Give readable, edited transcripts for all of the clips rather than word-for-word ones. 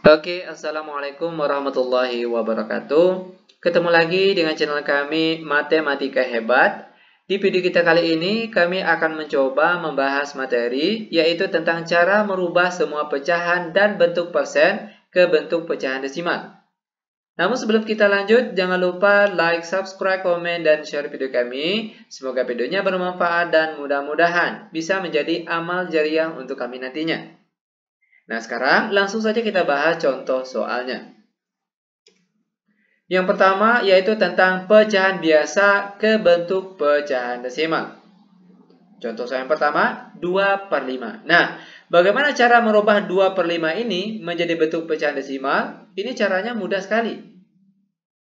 Oke, Assalamualaikum warahmatullahi wabarakatuh. Ketemu lagi dengan channel kami Matematika Hebat. Di video kita kali ini, kami akan mencoba membahas materi, yaitu tentang cara merubah semua pecahan dan bentuk persen ke bentuk pecahan desimal. Namun sebelum kita lanjut, jangan lupa like, subscribe, komen, dan share video kami. Semoga videonya bermanfaat dan mudah-mudahan bisa menjadi amal jariah untuk kami nantinya. Nah, sekarang langsung saja kita bahas contoh soalnya. Yang pertama yaitu tentang pecahan biasa ke bentuk pecahan desimal. Contoh soal yang pertama, 2/5. Nah, bagaimana cara merubah 2/5 ini menjadi bentuk pecahan desimal? Ini caranya mudah sekali.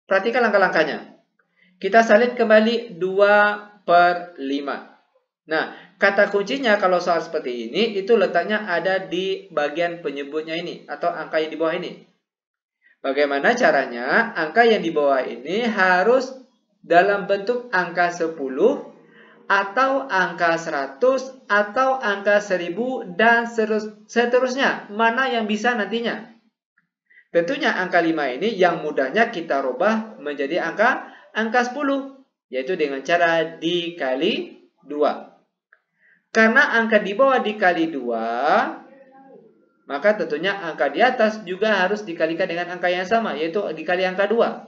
Perhatikan langkah-langkahnya. Kita salin kembali 2/5. Nah, kata kuncinya kalau soal seperti ini, itu letaknya ada di bagian penyebutnya ini, atau angka yang di bawah ini. Bagaimana caranya? Angka yang di bawah ini harus dalam bentuk angka 10, atau angka 100, atau angka 1000, dan seterusnya. Mana yang bisa nantinya? Tentunya angka 5 ini yang mudahnya kita rubah menjadi angka 10, yaitu dengan cara dikali 2. Karena angka di bawah dikali 2, maka tentunya angka di atas juga harus dikalikan dengan angka yang sama, yaitu dikali angka 2.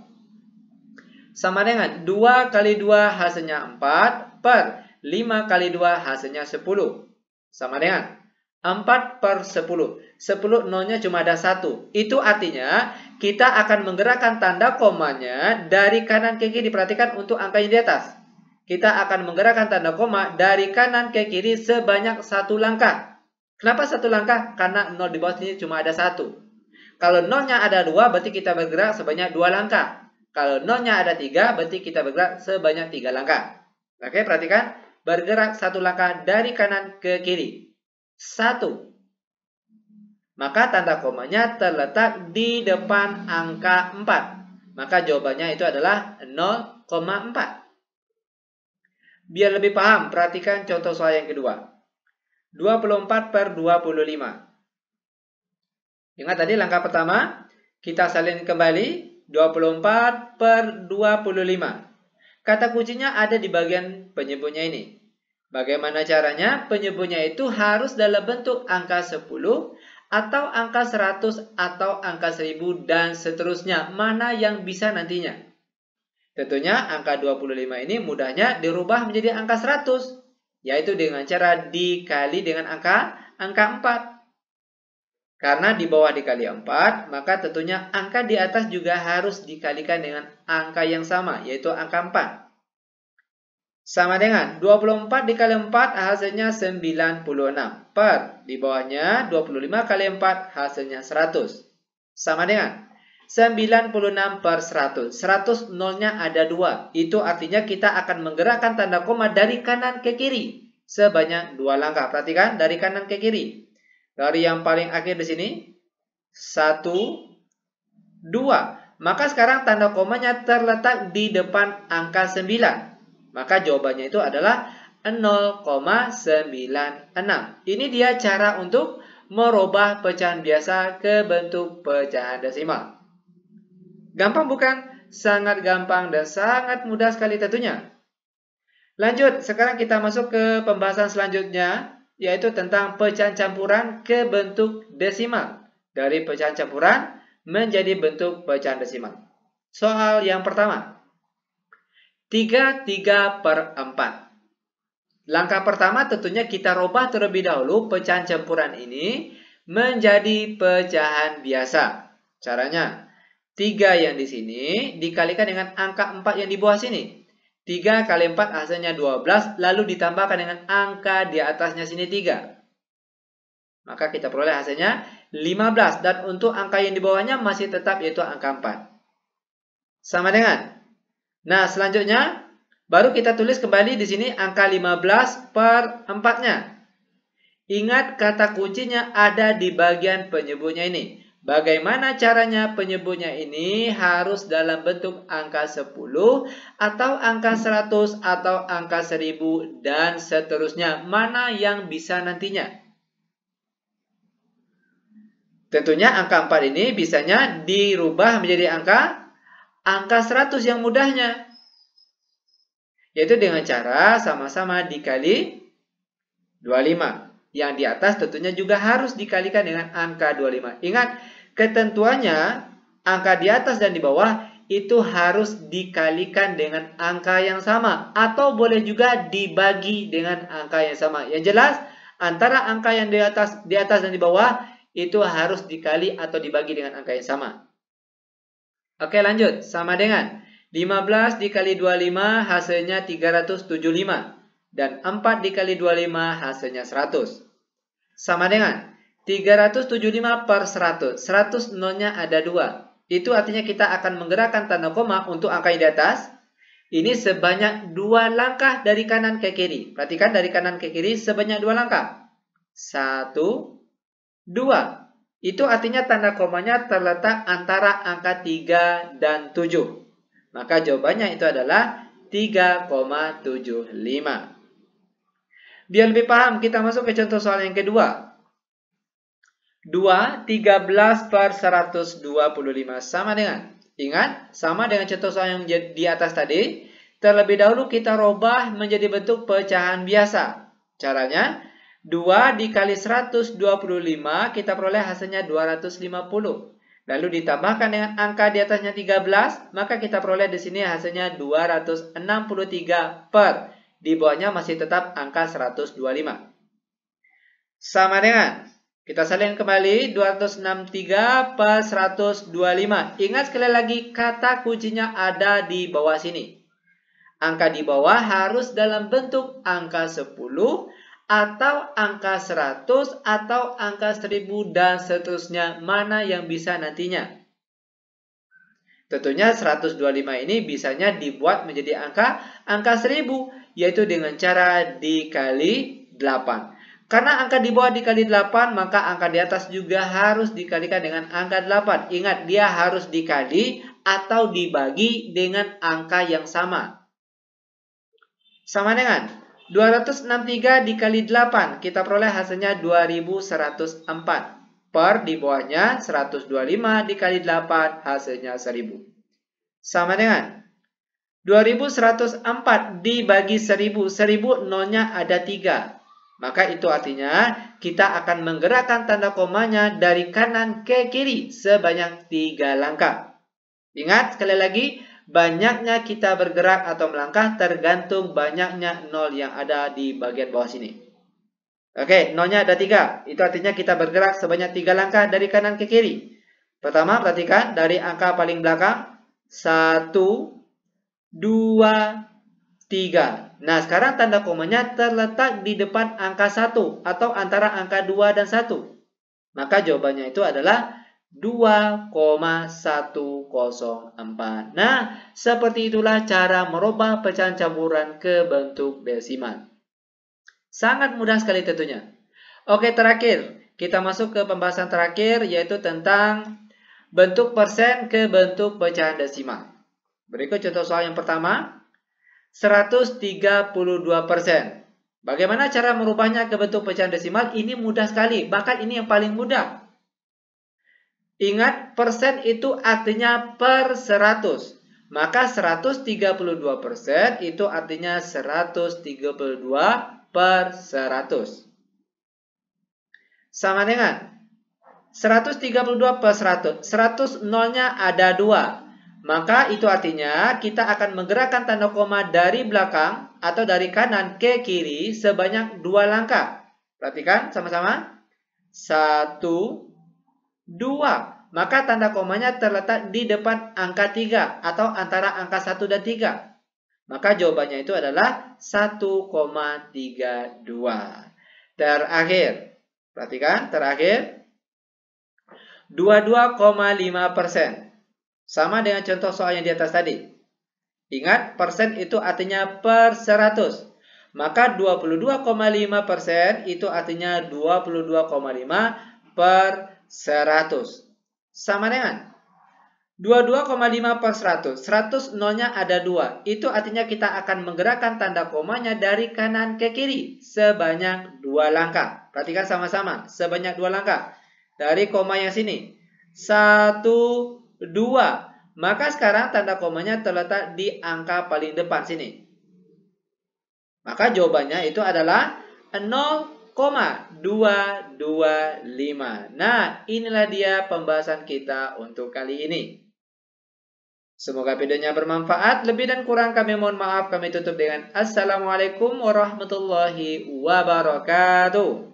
Sama dengan 2 kali 2 hasilnya 4 per 5 kali 2 hasilnya 10. Sama dengan 4/10. 10 nolnya cuma ada 1. Itu artinya kita akan menggerakkan tanda komanya dari kanan ke kiri. Perhatikan untuk angka yang di atas. Kita akan menggerakkan tanda koma dari kanan ke kiri sebanyak 1 langkah. Kenapa 1 langkah? Karena 0 di bawah sini cuma ada 1. Kalau 0-nya ada 2, berarti kita bergerak sebanyak 2 langkah. Kalau 0-nya ada 3, berarti kita bergerak sebanyak 3 langkah. Oke, perhatikan. Bergerak 1 langkah dari kanan ke kiri. 1. Maka tanda komanya terletak di depan angka 4. Maka jawabannya itu adalah 0,4. Biar lebih paham, perhatikan contoh soal yang kedua. 24/25. Ingat tadi langkah pertama, kita salin kembali 24/25. Kata kuncinya ada di bagian penyebutnya ini. Bagaimana caranya? Penyebutnya itu harus dalam bentuk angka 10, atau angka 100, atau angka 1000, dan seterusnya. Mana yang bisa nantinya? Tentunya angka 25 ini mudahnya dirubah menjadi angka 100, yaitu dengan cara dikali dengan angka 4. Karena di bawah dikali 4, maka tentunya angka di atas juga harus dikalikan dengan angka yang sama, yaitu angka 4. Sama dengan 24 dikali 4 hasilnya 96, per di bawahnya 25 kali 4 hasilnya 100. Sama dengan 96/100. 100 nolnya ada 2. Itu artinya kita akan menggerakkan tanda koma dari kanan ke kiri sebanyak 2 langkah. Perhatikan, dari kanan ke kiri. Dari yang paling akhir di sini 1, 2. Maka sekarang tanda komanya terletak di depan angka 9. Maka jawabannya itu adalah 0,96. Ini dia cara untuk merubah pecahan biasa ke bentuk pecahan desimal. Gampang bukan? Sangat gampang dan sangat mudah sekali tentunya. Lanjut, sekarang kita masuk ke pembahasan selanjutnya, yaitu tentang pecahan campuran ke bentuk desimal. Dari pecahan campuran menjadi bentuk pecahan desimal. Soal yang pertama. 33/4. Langkah pertama tentunya kita rubah terlebih dahulu pecahan campuran ini menjadi pecahan biasa. Caranya, 3 yang di sini dikalikan dengan angka 4 yang di bawah sini. 3 kali 4 hasilnya 12, lalu ditambahkan dengan angka di atasnya sini 3. Maka kita peroleh hasilnya 15. Dan untuk angka yang di bawahnya masih tetap yaitu angka 4. Sama dengan. Nah, selanjutnya baru kita tulis kembali di sini angka 15/4-nya. Ingat kata kuncinya ada di bagian penyebutnya ini. Bagaimana caranya? Penyebutnya ini harus dalam bentuk angka 10, atau angka 100, atau angka 1000, dan seterusnya. Mana yang bisa nantinya? Tentunya angka 4 ini bisanya dirubah menjadi angka 100 yang mudahnya. Yaitu dengan cara sama-sama dikali 25. Yang di atas tentunya juga harus dikalikan dengan angka 25. Ingat, ketentuannya angka di atas dan di bawah itu harus dikalikan dengan angka yang sama. Atau boleh juga dibagi dengan angka yang sama. Yang jelas, antara angka yang di atas dan di bawah itu harus dikali atau dibagi dengan angka yang sama. Oke, lanjut. Sama dengan 15 dikali 25 hasilnya 375. Dan 4 dikali 25 hasilnya 100. Sama dengan 375 per 100. 100 nolnya ada 2. Itu artinya kita akan menggerakkan tanda koma untuk angka yang di atas. Ini sebanyak 2 langkah dari kanan ke kiri. Perhatikan dari kanan ke kiri sebanyak 2 langkah. 1, 2. Itu artinya tanda komanya terletak antara angka 3 dan 7. Maka jawabannya itu adalah 3,75. Biar lebih paham, kita masuk ke contoh soal yang kedua. 2, 13 per 125 sama dengan. Ingat, sama dengan contoh soal yang di atas tadi. Terlebih dahulu kita robah menjadi bentuk pecahan biasa. Caranya, 2 dikali 125 kita peroleh hasilnya 250. Lalu ditambahkan dengan angka di atasnya 13, maka kita peroleh di sini hasilnya 263 per. Di bawahnya masih tetap angka 125. Sama dengan, kita salin kembali 263 per 125. Ingat sekali lagi kata kuncinya ada di bawah sini. Angka di bawah harus dalam bentuk angka 10, atau angka 100, atau angka 1000, dan seterusnya, mana yang bisa nantinya. Tentunya 125 ini bisanya dibuat menjadi angka 1000, yaitu dengan cara dikali 8. Karena angka di bawah dikali 8, maka angka di atas juga harus dikalikan dengan angka 8. Ingat, dia harus dikali atau dibagi dengan angka yang sama. Sama dengan 263 dikali 8, kita peroleh hasilnya 2104. Per di bawahnya 125 dikali 8, hasilnya 1000. Sama dengan 2104 dibagi 1000. 1000 nolnya ada 3. Maka itu artinya kita akan menggerakkan tanda komanya dari kanan ke kiri sebanyak 3 langkah. Ingat sekali lagi, banyaknya kita bergerak atau melangkah tergantung banyaknya nol yang ada di bagian bawah sini. Oke, nolnya ada 3. Itu artinya kita bergerak sebanyak 3 langkah dari kanan ke kiri. Pertama, perhatikan dari angka paling belakang. 1, 2, 3. Nah, sekarang tanda komanya terletak di depan angka 1 atau antara angka 2 dan 1. Maka jawabannya itu adalah 2,104. Nah, seperti itulah cara merubah pecahan campuran ke bentuk desimal. Sangat mudah sekali tentunya. Oke, terakhir. Kita masuk ke pembahasan terakhir, yaitu tentang bentuk persen ke bentuk pecahan desimal. Berikut contoh soal yang pertama. 132%. Bagaimana cara merubahnya ke bentuk pecahan desimal? Ini mudah sekali. Bahkan ini yang paling mudah. Ingat, persen itu artinya per 100. Maka 132% itu artinya 132 per 100. Sama dengan 132 per 100. 100 nolnya ada 2. Maka itu artinya kita akan menggerakkan tanda koma dari belakang atau dari kanan ke kiri sebanyak 2 langkah. Perhatikan sama-sama. 1, 2. Maka tanda komanya terletak di depan angka 3 atau antara angka 1 dan 3. Maka jawabannya itu adalah 1,32. Terakhir. Perhatikan, terakhir. 22,5%. Sama dengan contoh soal yang di atas tadi. Ingat, persen itu artinya per 100. Maka 22,5% itu artinya 22,5 per 100. Sama dengan 22,5 per 100. 100 nolnya ada 2. Itu artinya kita akan menggerakkan tanda komanya dari kanan ke kiri sebanyak 2 langkah. Perhatikan sama-sama, sebanyak 2 langkah. dari koma yang sini. 1, 2. Maka sekarang tanda komanya terletak di angka paling depan sini. Maka jawabannya itu adalah 0,225. Nah, inilah dia pembahasan kita untuk kali ini. Semoga videonya bermanfaat. Lebih dan kurang kami mohon maaf. Kami tutup dengan Assalamualaikum warahmatullahi wabarakatuh.